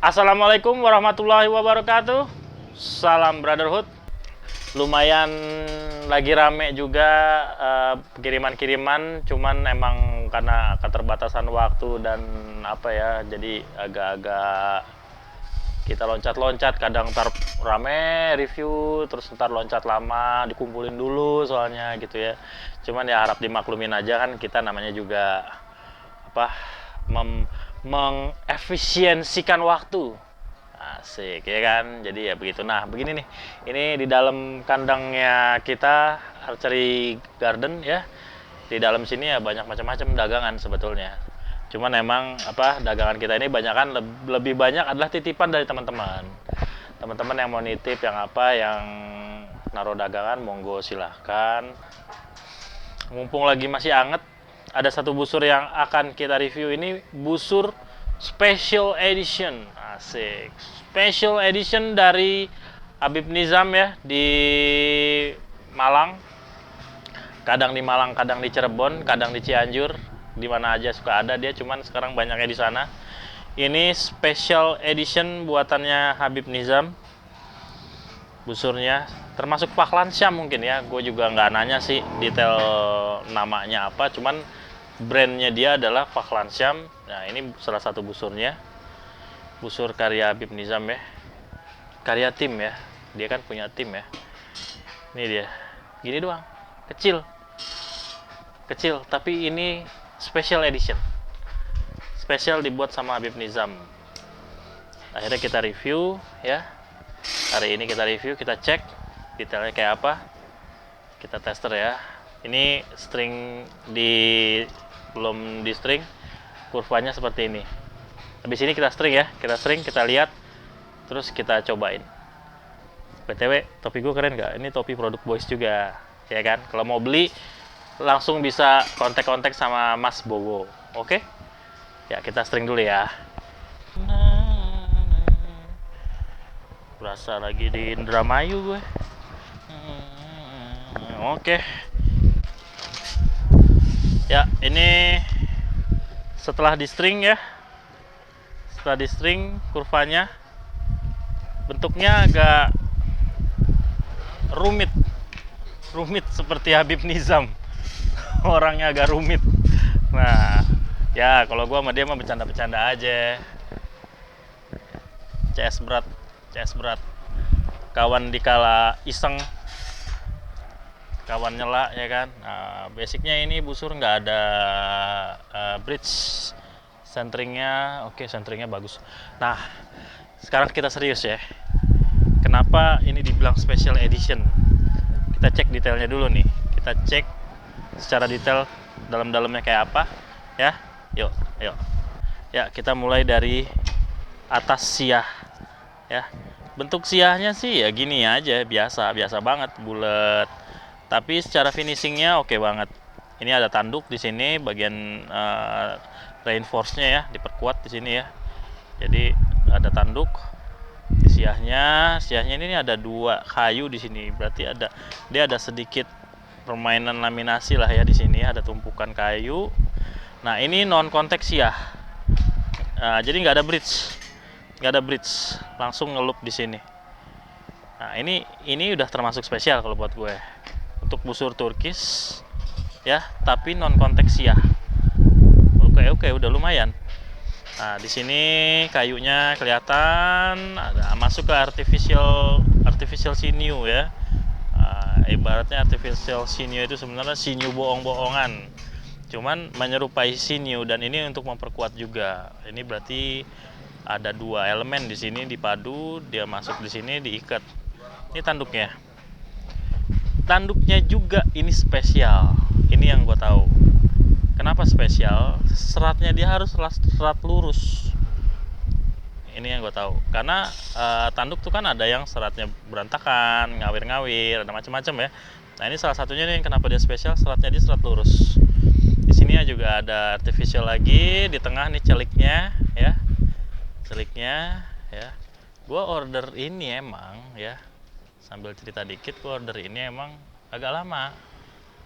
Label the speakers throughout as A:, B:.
A: Assalamualaikum warahmatullahi wabarakatuh. Salam brotherhood. Lumayan lagi rame juga kiriman-kiriman, cuman emang karena keterbatasan waktu dan apa ya, jadi agak-agak kita loncat-loncat, kadang ntar rame review, terus ntar loncat lama, dikumpulin dulu soalnya gitu ya. Cuman ya harap dimaklumin aja, kan kita namanya juga apa, mengefisiensikan waktu. Asik ya kan. Jadi ya begitu. Nah, begini nih. Ini di dalam kandangnya kita, archery garden ya. Di dalam sini ya banyak macam-macam dagangan sebetulnya. Cuman emang apa, dagangan kita ini banyakan lebih banyak adalah titipan dari teman-teman. Teman-teman yang mau nitip, yang apa, yang naruh dagangan, monggo silahkan. Mumpung lagi masih anget, ada satu busur yang akan kita review. Ini busur special edition. Asik. Special edition dari Habib Nizam ya, di Malang. Kadang di Malang, kadang di Cirebon, kadang di Cianjur, di mana aja suka ada dia, cuman sekarang banyaknya di sana. Ini special edition buatannya Habib Nizam. Busurnya termasuk Fahlan Syam mungkin ya, gue juga nggak nanya sih detail namanya apa, cuman brandnya dia adalah Fahlan Syam. Nah, ini salah satu busurnya, busur karya Habib Nizam ya, karya tim ya, dia kan punya tim ya. Ini dia, gini doang, kecil tapi ini special edition, spesial dibuat sama Habib Nizam. Akhirnya kita review ya, hari ini kita review, kita cek detailnya kayak apa, kita tester ya. Ini string belum di string, kurvanya seperti ini. Habis ini kita string ya, kita lihat, terus kita cobain. BTW, topi gue keren nggak? Ini topi produk Boys juga, ya kan? Kalau mau beli, langsung bisa kontak-kontak sama Mas Bowo, oke? Ya, kita string dulu ya. Berasa lagi di Indramayu gue. Oke. Ya, ini setelah di string ya. Setelah di string, kurvanya bentuknya agak rumit seperti Habib Nizam. Orangnya agak rumit. Nah, ya kalau gua sama dia mah bercanda-bercanda aja. CS berat. Kawan dikala iseng, kawan nyela ya kan. Nah, basicnya ini busur nggak ada bridge. Centeringnya oke, centeringnya bagus. Nah, sekarang kita serius ya. Kenapa ini dibilang special edition? Kita cek detailnya dulu nih. Kita cek secara detail dalam-dalamnya kayak apa ya. Yuk. Ya, kita mulai dari atas siah ya. Bentuk siahnya sih ya gini aja, biasa banget, bulat. Tapi secara finishingnya oke banget. Ini ada tanduk di sini, bagian reinforce-nya ya, diperkuat di sini ya. Jadi ada tanduk di siahnya ini ada dua kayu di sini, berarti dia ada sedikit permainan laminasi lah ya di sini, ada tumpukan kayu. Nah, ini non kontak siah. Nah, jadi nggak ada bridge, langsung ngelup di sini. Nah, ini udah termasuk spesial kalau buat gue. Untuk busur Turkish ya, tapi non kontak siah. Oke, udah lumayan. Nah, di sini kayunya kelihatan, ada masuk ke artificial sinew ya. Ibaratnya artificial sinew itu sebenarnya sinew bohong-bohongan. Cuman menyerupai sinew, dan ini untuk memperkuat juga. Ini berarti ada dua elemen di sini dipadu, dia masuk di sini diikat. Ini tanduknya. Tanduknya juga ini spesial. Ini yang gue tahu. Kenapa spesial? Seratnya dia harus serat lurus. Ini yang gue tahu. Karena tanduk tuh kan ada yang seratnya berantakan, ngawir-ngawir, ada macam-macam ya. Nah, ini salah satunya nih, kenapa dia spesial, seratnya dia serat lurus. Di sini juga ada artificial lagi, di tengah nih celiknya ya. Celiknya ya. Gue order ini emang ya. Sambil cerita dikit, gue order ini emang agak lama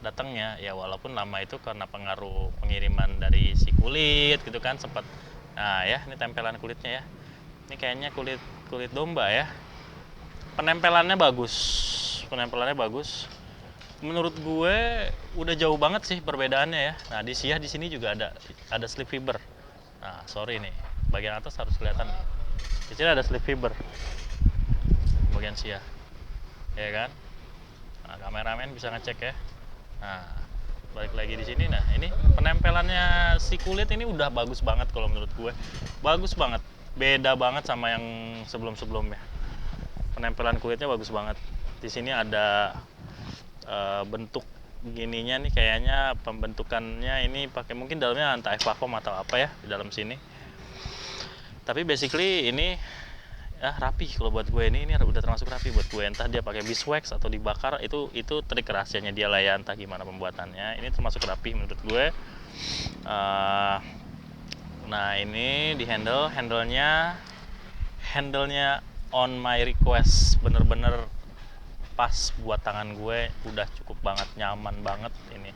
A: datangnya ya, walaupun lama itu karena pengaruh pengiriman dari si kulit gitu kan sempat. Nah ya, ini tempelan kulitnya ya. Ini kayaknya kulit domba ya. Penempelannya bagus. Menurut gue udah jauh banget sih perbedaannya ya. Nah, di Siah di sini juga ada slip fiber. Nah, sorry nih, bagian atas harus kelihatan nih. Di sini ada slip fiber. Bagian Siah. Ya kan? Nah, kameramen bisa ngecek ya. Nah, balik lagi di sini. Nah, ini penempelannya si kulit ini udah bagus banget kalau menurut gue. Bagus banget. Beda banget sama yang sebelum-sebelumnya. Penempelan kulitnya bagus banget. Di sini ada bentuk gininya nih, kayaknya pembentukannya ini pakai mungkin dalamnya anti vacuum atau apa ya di dalam sini. Tapi basically ini ya rapi kalau buat gue, ini udah termasuk rapi buat gue. Entah dia pakai beeswax atau dibakar, itu trik rahasianya dia lah ya, entah gimana pembuatannya. Ini termasuk rapi menurut gue. Nah, ini di handle-nya on my request, bener-bener pas buat tangan gue, udah cukup banget, nyaman banget ini.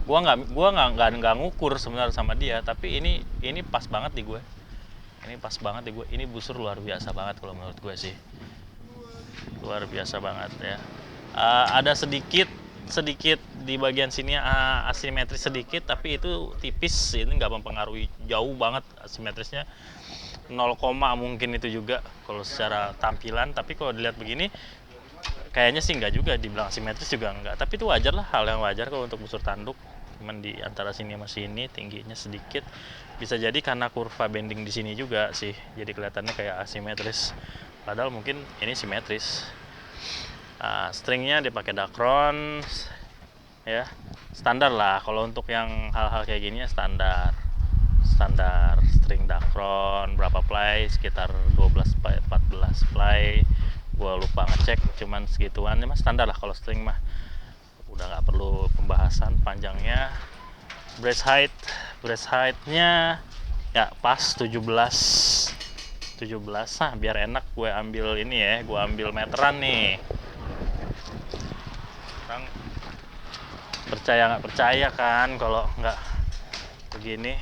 A: Gua nggak ngukur sebenarnya sama dia, tapi ini pas banget di gue. Ini busur luar biasa banget kalau menurut gue sih. Luar biasa banget ya. Ada sedikit di bagian sini asimetris sedikit, tapi itu tipis, ini nggak mempengaruhi jauh banget asimetrisnya. 0, mungkin itu juga kalau secara tampilan, tapi kalau dilihat begini kayaknya sih enggak juga, dibilang asimetris juga enggak, tapi itu wajar lah, hal yang wajar kalau untuk busur tanduk. Cuman di antara sini sama sini tingginya sedikit, bisa jadi karena kurva bending di sini juga sih, jadi kelihatannya kayak asimetris, padahal mungkin ini simetris. Stringnya dipakai Dacron ya, standar lah kalau untuk yang hal-hal kayak gini ya, standar string Dacron. Berapa ply? Sekitar 12 14 ply, gua lupa ngecek, cuman segituan ya, standar lah kalau string mah, udah nggak perlu pembahasan panjangnya. Brace height-nya ya pas 17. Nah, biar enak gue ambil ini ya, gue ambil meteran nih. Sekarang percaya nggak percaya kan kalau nggak begini.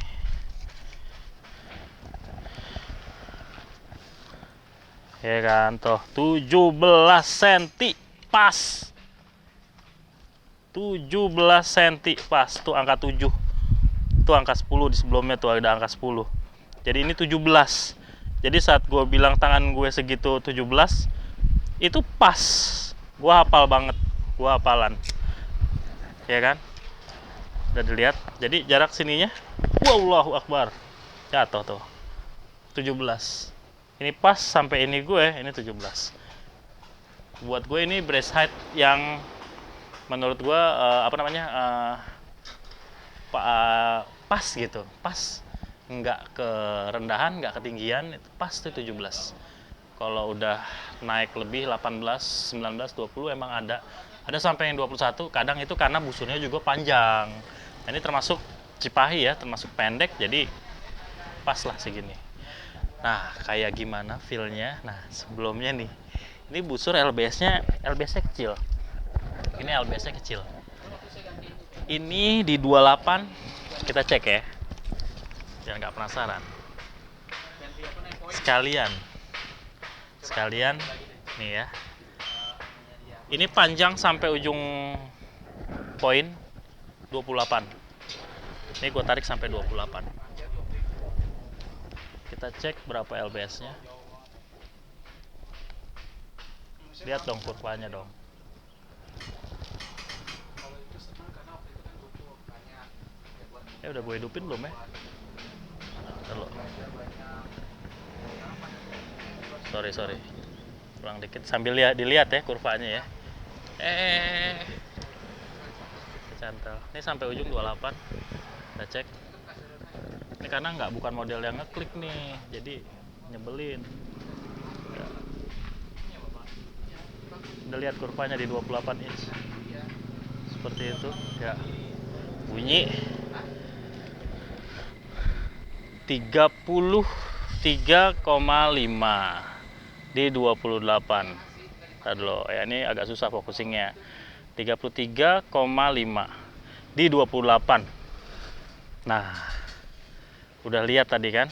A: Ya kan, tuh 17 cm pas. 17 cm pas, tuh angka 7. Tuh angka 10 di sebelumnya tuh ada angka 10. Jadi ini 17. Jadi saat gue bilang tangan gue segitu 17, itu pas. Gue hafal banget, gue hafalan. Ya kan? Udah dilihat. Jadi jarak sininya, Wallahu Akbar, jatuh tuh 17. Ini pas sampai ini gue, ini 17. Buat gue ini brace height yang menurut gue pas gitu, pas, nggak kerendahan, nggak ketinggian, itu pas tuh 17. Kalau udah naik lebih 18, 19, 20 emang ada sampai yang 21, kadang itu karena busurnya juga panjang. Nah, ini termasuk Cipahi ya, termasuk pendek, jadi pas lah segini. Nah, kayak gimana feel-nya? Nah, sebelumnya nih, ini busur LBS-nya kecil. Ini LBS-nya kecil. Ini di 28, kita cek ya, biar nggak penasaran. Sekalian nih ya. Ini panjang sampai ujung poin 28. Ini gue tarik sampai 28. Kita cek berapa LBS-nya. Lihat dong kurvanya dong. Udah gue hidupin belum ya? Terlalu. Sorry. Ulang dikit sambil dilihat ya kurvanya ya. Kecantel. Ini sampai ujung 28. Kita cek. Ini karena bukan model yang ngeklik nih, jadi nyebelin. Ya. Udah lihat kurvanya di 28 inch. Seperti itu, ya. Bunyi 33,5 di 28. Tadi dulu ya, ini agak susah focusingnya. 33,5 di 28. Nah, udah lihat tadi kan,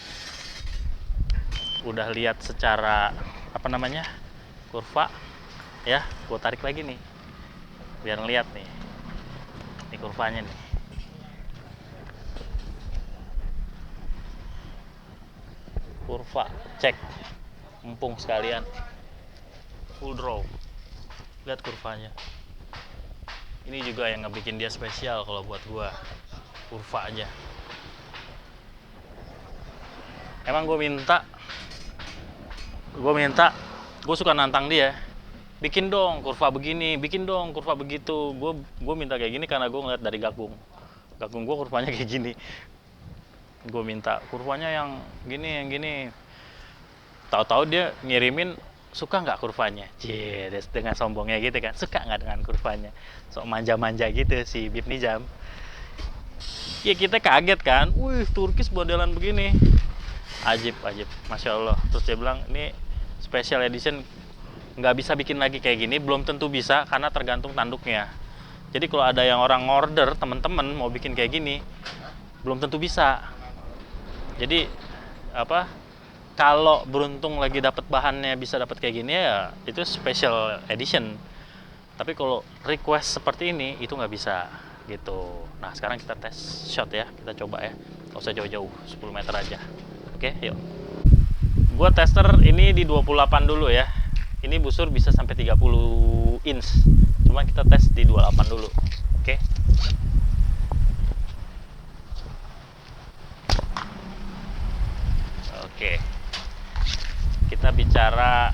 A: udah lihat secara apa namanya kurva ya, gue tarik lagi nih biar ngeliat nih kurvanya nih. Kurva cek, mumpung sekalian full draw, lihat kurvanya. Ini juga yang ngebikin dia spesial kalau buat gua, kurva aja. Emang gue suka nantang dia, bikin dong kurva begini, bikin dong kurva begitu. Gue minta kayak gini karena gue ngeliat dari Gagung gue kurvanya kayak gini. Gue minta kurvanya yang gini. Tahu-tahu dia ngirimin, suka nggak kurvanya? Dengan sombongnya gitu kan, suka nggak dengan kurvanya? Sok manja-manja gitu si Bib Nijam. Ya kita kaget kan, wih Turkis modelan begini, ajib, masya Allah. Terus dia bilang ini special edition, nggak bisa bikin lagi kayak gini, belum tentu bisa karena tergantung tanduknya. Jadi kalau ada yang orang order, teman-teman mau bikin kayak gini, belum tentu bisa. Jadi apa? Kalau beruntung lagi dapat bahannya bisa dapat kayak gini ya itu special edition. Tapi kalau request seperti ini itu nggak bisa gitu. Nah sekarang kita tes shot ya, kita coba ya. Nggak usah jauh-jauh, 10 meter aja. Oke, yuk. Gua tester ini di 28 dulu ya. Ini busur bisa sampai 30 inch. Cuma kita tes di 28 dulu. Oke. Oke. Kita bicara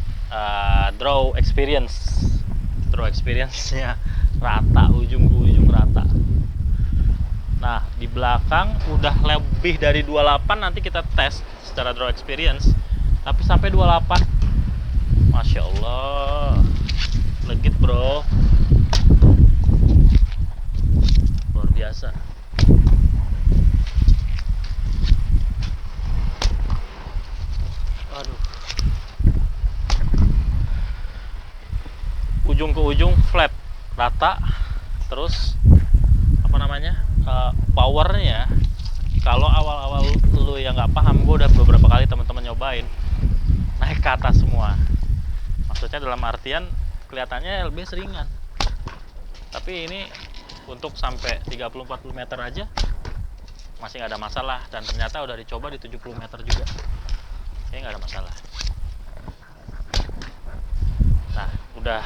A: draw experience-nya rata, ujung ke ujung rata. Nah di belakang udah lebih dari 28, nanti kita tes secara draw experience. Tapi sampai 28, masya Allah, legit bro, luar biasa. Aduh, ujung ke ujung flat, rata. Terus apa namanya, powernya, kalau awal-awal lu yang nggak paham, gue udah beberapa kali teman-teman nyobain, naik ke atas semua. Maksudnya dalam artian kelihatannya lebih seringan, tapi ini untuk sampai 30-40 meter aja masih nggak ada masalah. Dan ternyata udah dicoba di 70 meter juga, kayaknya nggak ada masalah. Nah udah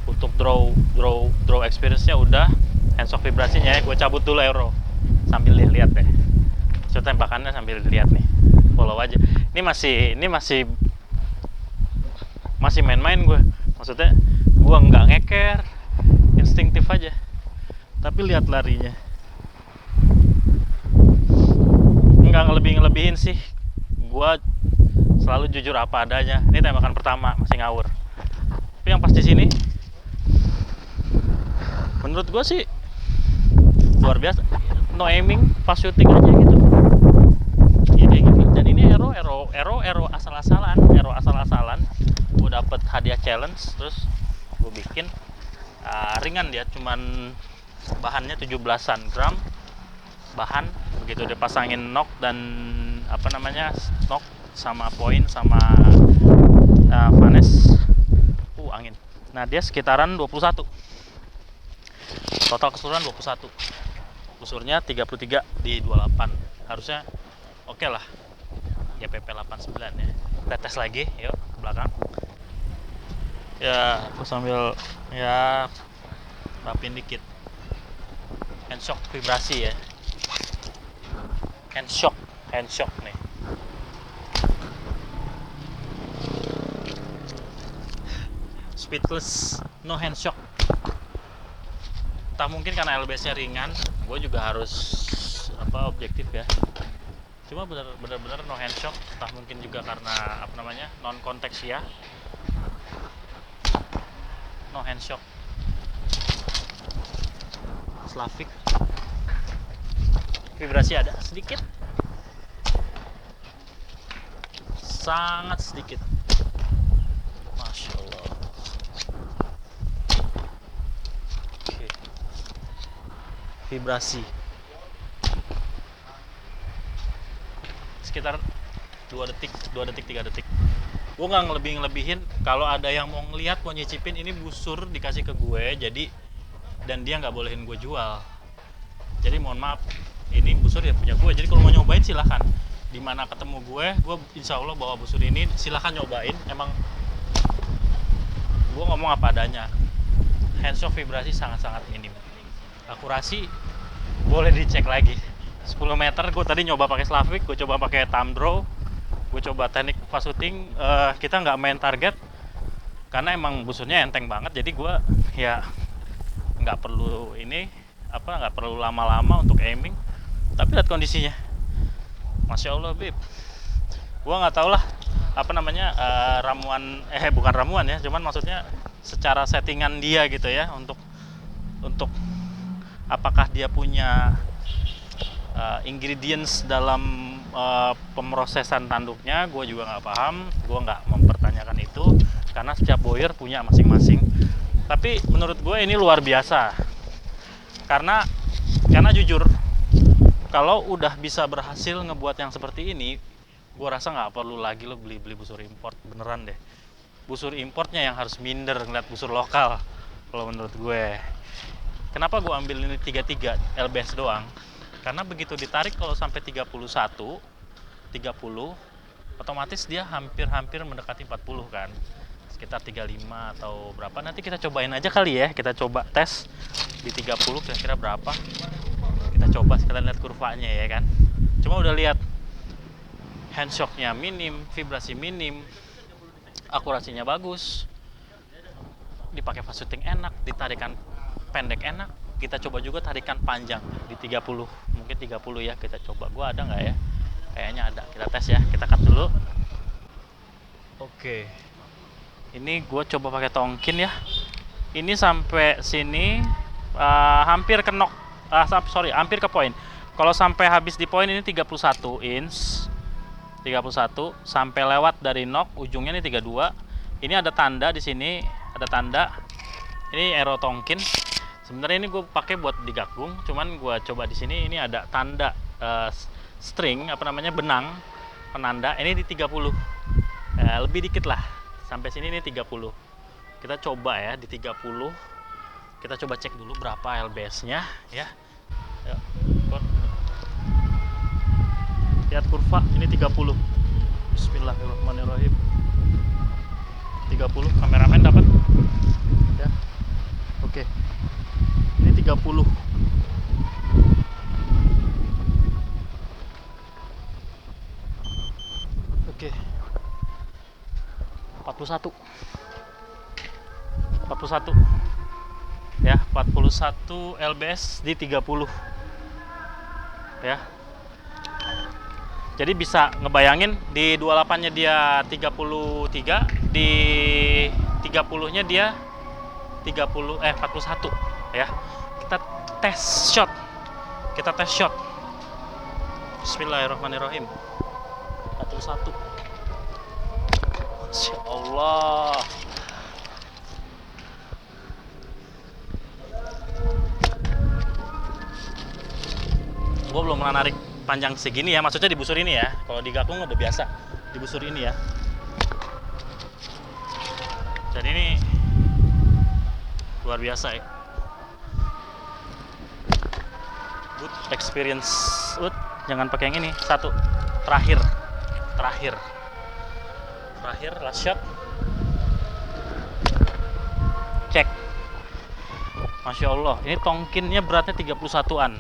A: untuk draw experience-nya udah, handshock vibrasinya ya, gue cabut dulu aero sambil lihat deh. So tembakannya sambil dilihat nih, follow aja. Ini masih main-main gue, maksudnya gue nggak ngeker, instinktif aja. Tapi lihat larinya, nggak ngelebihin sih. Gue selalu jujur apa adanya. Ini tembakan pertama masih ngawur, tapi yang pas di sini menurut gue sih luar biasa. No aiming, fast shooting aja gitu ya, kayak gini. Dan ini ero asal-asalan. Gue dapet hadiah challenge, terus gue bikin ringan dia, cuman bahannya 17-an gram bahan. Begitu dipasangin knock dan apa namanya, knock sama point sama vanes, angin. Nah dia sekitaran 21, total keseluruhan 21, busurnya 33 di 28, harusnya oke lah. GPP 89 ya. Kita tes lagi, yuk ke belakang ya. Aku sambil ya rapin dikit. Handshock vibrasi ya, handshock nih. Speedless, no handshock. Tak mungkin karena LBS-nya ringan, gue juga harus objektif ya. Cuma bener-bener no handshock. Entah mungkin juga karena apa namanya, non konteks ya, no handshock. Slavik, vibrasi ada sedikit, sangat sedikit, masya Allah. Oke. Vibrasi sekitar 2 detik 3 detik. Gue nggak ngelebihin. Kalau ada yang mau ngelihat, mau nyicipin, ini busur dikasih ke gue, jadi dan dia nggak bolehin gue jual. Jadi mohon maaf, ini busur ya punya gue. Jadi kalau mau nyobain silahkan. Dimana ketemu gue insya Allah bawa busur ini, silahkan nyobain. Emang gue ngomong apa adanya. Handshock vibrasi sangat-sangat minim. Akurasi boleh dicek lagi. 10 meter gue tadi nyoba pakai Slavik, gue coba pakai thumb draw, gue coba teknik fast shooting. Kita nggak main target karena emang busurnya enteng banget, jadi gue ya nggak perlu nggak perlu lama-lama untuk aiming. Tapi lihat kondisinya, masya Allah Bib. Gue nggak tahu lah apa namanya, ramuan bukan ramuan ya, cuman maksudnya secara settingan dia gitu ya, untuk apakah dia punya ingredients dalam pemrosesan tanduknya, gue juga nggak paham. Gue nggak mempertanyakan itu karena setiap boyer punya masing-masing. Tapi menurut gue ini luar biasa karena jujur, kalau udah bisa berhasil ngebuat yang seperti ini, gue rasa nggak perlu lagi lo beli busur import. Beneran deh, busur importnya yang harus minder ngeliat busur lokal kalau menurut gue. Kenapa gue ambil ini 33 LBS doang? Karena begitu ditarik kalau sampai 30, otomatis dia hampir mendekati 40 kan. Sekitar 35 atau berapa, nanti kita cobain aja kali ya. Kita coba tes di 30 kira-kira berapa. Kita coba sekalian lihat kurvanya ya kan. Cuma udah lihat handshocknya minim, vibrasi minim, akurasinya bagus, dipakai fast shooting enak, ditarikan pendek enak. Kita coba juga tarikan panjang di 30, mungkin 30 ya. Kita coba, gua ada nggak ya? Kayaknya ada. Kita tes ya, kita cut dulu. Oke, ini gue coba pakai tongkin ya. Ini sampai sini hampir ke knock, hampir ke poin. Kalau sampai habis di poin ini 31 inch, 31 sampai lewat dari knock ujungnya ini 32. Ini ada tanda di sini, ada tanda. Ini arrow tongkin. Sebenarnya ini gue pakai buat digagung, cuman gue coba di sini ini ada tanda string benang penanda. Ini di 30, lebih dikit lah. Sampai sini ini 30. Kita coba ya di 30. Kita coba cek dulu berapa LBS-nya ya. Lihat kurva, ini 30. Bismillahirrahmanirrahim. 30, kameramen dapat ya. Oke, ini 30. Oke, 41 ya, 41 LBS di 30 ya. Jadi bisa ngebayangin di 28 nya dia 33, di 30 nya dia 41 ya. Kita tes shot. Bismillahirrahmanirrahim. 41. Masya Allah. Gue belum pernah narik panjang segini ya, maksudnya di busur ini ya. Kalau di gakung udah biasa di busur ini ya. Dan ini luar biasa ya. Good experience. Jangan pakai yang ini. Satu. Terakhir last shot. Cek. Masya Allah, ini tongkinnya beratnya 31-an.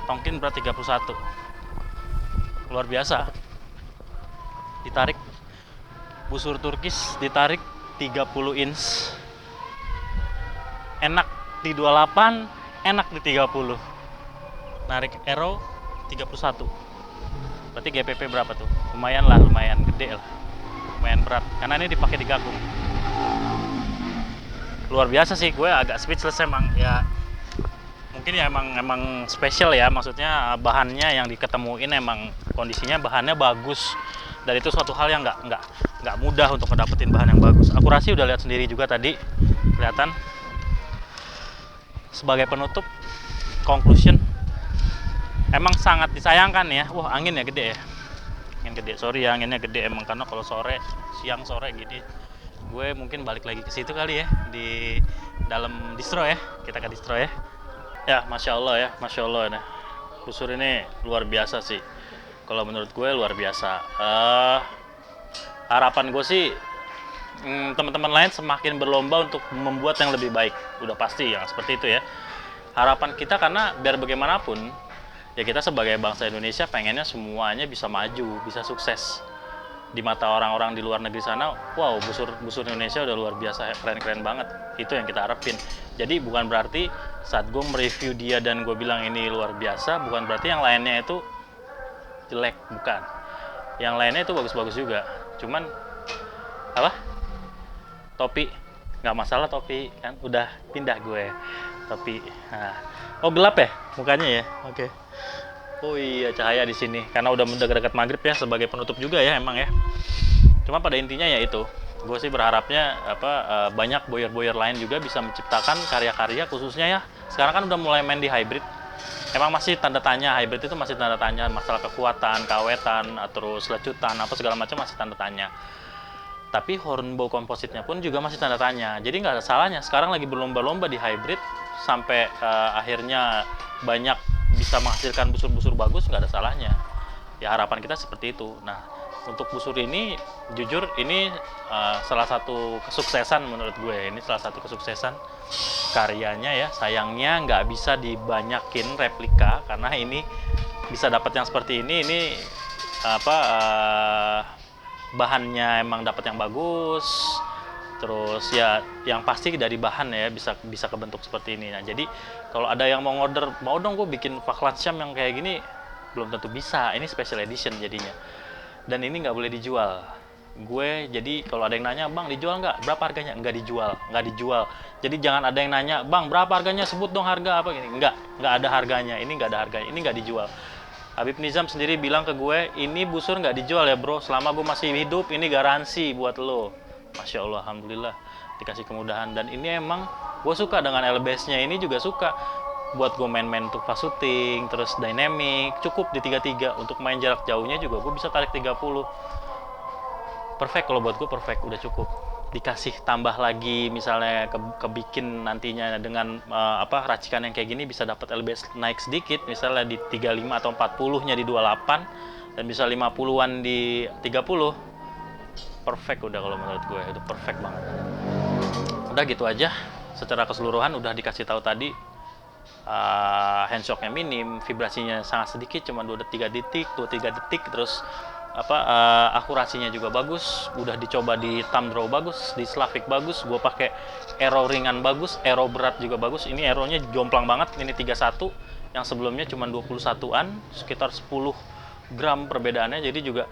A: Tongkin berat 31. Luar biasa. Ditarik busur Turkish, ditarik 30 inch. Enak di 28, enak di 30. Narik arrow 31. Berarti GPP berapa tuh? Lumayan gede lah. Lumayan berat karena ini dipakai di gagung. Luar biasa sih, gue agak speechless emang ya. Mungkin ya emang spesial ya, maksudnya bahannya yang diketemuin emang kondisinya bahannya bagus. Dan itu suatu hal yang nggak mudah untuk ngedapetin bahan yang bagus. Akurasi udah lihat sendiri juga tadi, kelihatan. Sebagai penutup, conclusion, emang sangat disayangkan ya. Wah, angin ya gede ya. Angin gede. Sorry ya anginnya gede emang, karena kalau sore, siang sore gini gue mungkin balik lagi ke situ kali ya, di dalam distro ya, kita ke distro ya. Ya masya Allah ya, masya Allah. Nah, busur ini luar biasa sih, kalau menurut gue luar biasa. Harapan gue sih teman-teman lain semakin berlomba untuk membuat yang lebih baik, udah pasti yang seperti itu ya. Harapan kita, karena biar bagaimanapun ya kita sebagai bangsa Indonesia pengennya semuanya bisa maju, bisa sukses di mata orang-orang di luar negeri sana. Wow, busur Indonesia udah luar biasa, keren-keren banget. Itu yang kita harapin. Jadi bukan berarti saat gue mereview dia dan gue bilang ini luar biasa, bukan berarti yang lainnya itu jelek, bukan. Yang lainnya itu bagus-bagus juga. Cuman apa? Topi nggak masalah, topi kan udah pindah gue. Topi. Nah. Oh gelap ya mukanya ya. Oke. Oh iya, cahaya di sini karena udah mendekat maghrib ya, sebagai penutup juga ya emang ya. Cuma pada intinya ya itu, gue sih berharapnya banyak boyer-boyer lain juga bisa menciptakan karya-karya, khususnya ya sekarang kan udah mulai main di hybrid. Emang masih tanda tanya, hybrid itu masih tanda tanya, masalah kekuatan, kawetan, terus lecutan, apa segala macam masih tanda tanya. Tapi hornbow kompositnya pun juga masih tanda tanya. Jadi nggak ada salahnya sekarang lagi berlomba-lomba di hybrid sampai akhirnya banyak bisa menghasilkan busur-busur bagus, nggak ada salahnya. Ya harapan kita seperti itu. Nah, untuk busur ini jujur ini salah satu kesuksesan menurut gue. Ini salah satu kesuksesan karyanya ya. Sayangnya nggak bisa dibanyakin replika karena ini bisa dapat yang seperti ini bahannya emang dapat yang bagus. Terus ya yang pasti dari bahan ya bisa kebentuk seperti ini. Nah, jadi kalau ada yang mau order, mau dong gue bikin Faklan Syam yang kayak gini, belum tentu bisa. Ini special edition jadinya. Dan ini nggak boleh dijual. Gue jadi kalau ada yang nanya, "Bang, dijual nggak? Berapa harganya?" Nggak dijual. Jadi jangan ada yang nanya, "Bang, berapa harganya? Sebut dong harga apa gini." Nggak ada harganya. Ini nggak ada harganya. Ini nggak dijual. Habib Nizam sendiri bilang ke gue, "Ini busur nggak dijual ya, bro. Selama gue masih hidup, ini garansi buat lo." Masya Allah, alhamdulillah dikasih kemudahan. Dan ini emang gue suka dengan LBS-nya ini, juga suka buat gue main-main untuk fast shooting, terus dynamic, cukup di 33. Untuk main jarak jauhnya juga gue bisa tarik 30. Perfect kalau buat gue, perfect, udah cukup. Dikasih tambah lagi misalnya kebikin nantinya dengan racikan yang kayak gini, bisa dapat LBS naik sedikit, misalnya di 35 atau 40-nya di 28 dan bisa 50-an di 30. Perfect udah kalau menurut gue, itu perfect banget. Udah gitu aja, secara keseluruhan udah dikasih tahu tadi. Handshocknya minim, vibrasinya sangat sedikit, cuma 2-3 detik, terus akurasinya juga bagus. Udah dicoba di thumb draw bagus, di Slavic bagus, gue pakai arrow ringan bagus, arrow berat juga bagus. Ini arrownya jomplang banget, ini 31, yang sebelumnya cuma 21-an, sekitar 10 gram perbedaannya. Jadi juga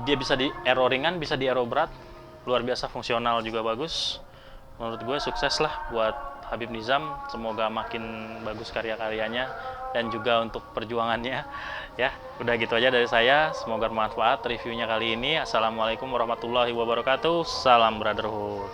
A: dia bisa di arrow ringan, bisa di arrow berat, luar biasa, fungsional juga bagus. Menurut gue sukses lah buat Habib Nizam, semoga makin bagus karya-karyanya dan juga untuk perjuangannya ya. Udah gitu aja dari saya, semoga bermanfaat reviewnya kali ini. Assalamualaikum warahmatullahi wabarakatuh, salam brotherhood.